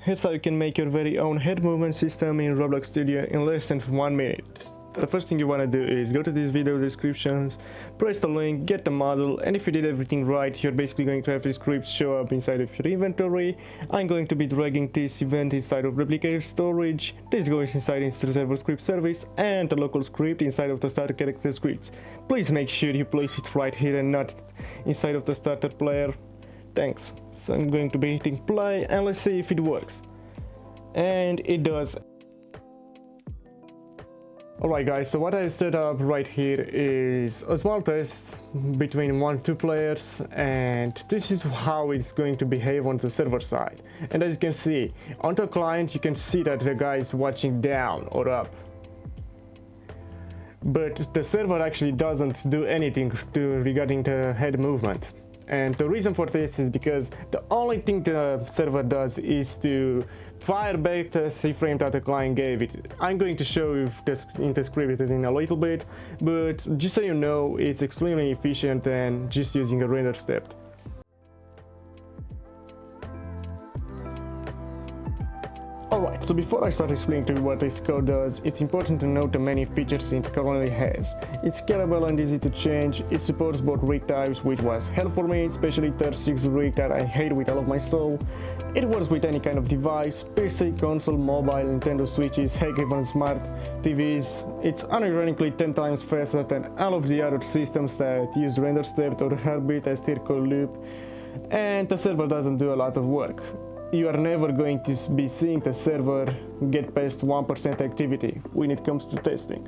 Here's how you can make your very own head movement system in Roblox Studio in less than 1 minute. The first thing you want to do is go to this video descriptions, press the link, get the model, and if you did everything right, you're basically going to have this script show up inside of your inventory. I'm going to be dragging this event inside of replicated storage, this goes inside into the server script service, and the local script inside of the starter character scripts. Please make sure you place it right here and not inside of the starter player. Thanks. So I'm going to be hitting play and let's see if it works. And it does. Alright guys, so what I set up right here is a small test between 1-2 players, and this is how it's going to behave on the server side. And as you can see, on the client you can see that the guy is watching down or up. But the server actually doesn't do anything regarding the head movement. And the reason for this is because the only thing the server does is to fire back the C-frame that the client gave it. I'm going to show you this in the script in a little bit, but just so you know, it's extremely efficient and just using a render step. Alright, so before I start explaining to you what this code does, it's important to note the many features it currently has. It's scalable and easy to change, it supports both rig types, which was helpful for me, especially 36 rig that I hate with all of my soul. It works with any kind of device, PC, console, mobile, Nintendo Switches, heck even smart TVs. It's unironically 10 times faster than all of the other systems that use render step or heartbeat as their code loop, and the server doesn't do a lot of work. You are never going to be seeing the server get past 1% activity when it comes to testing.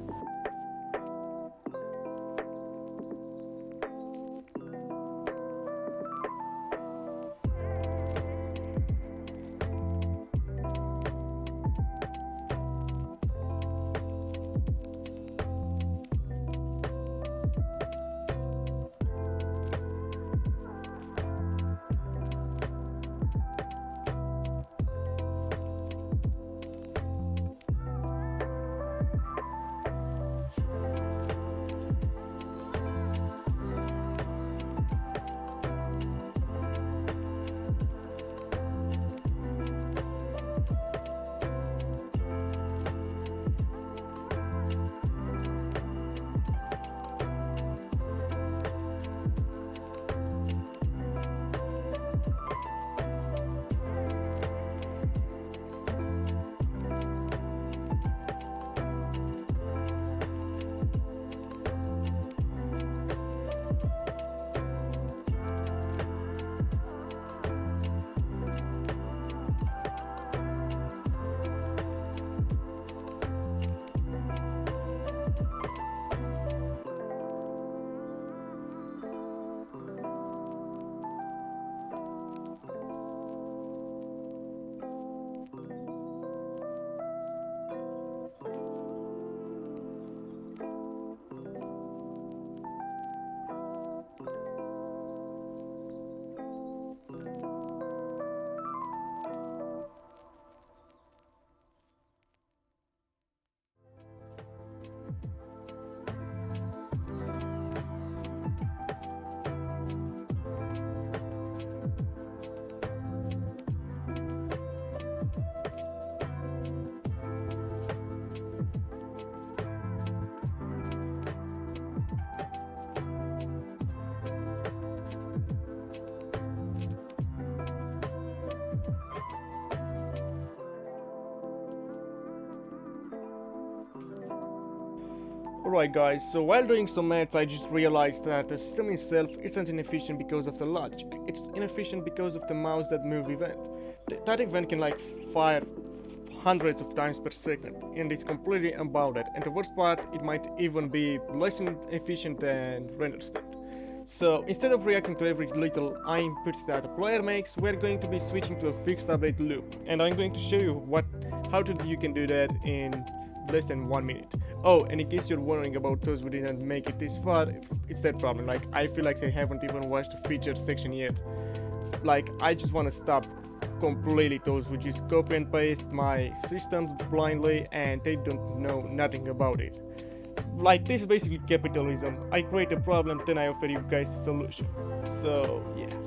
Alright guys, so while doing some maths I just realized that the system itself isn't inefficient because of the logic. It's inefficient because of the Mouse.Event event. That event can like fire hundreds of times per second, and it's completely unbounded, and the worst part, it might even be less efficient than render step. So instead of reacting to every little input that the player makes, we're going to be switching to a fixed update loop, and I'm going to show you how you can do that in less than 1 minute. Oh, and in case you're wondering about those who didn't make it this far, it's that problem. Like, I feel like they haven't even watched the featured section yet. Like, I just want to stop completely those who just copy and paste my systems blindly and they don't know nothing about it. Like, this is basically capitalism. I create a problem, then I offer you guys a solution. So yeah.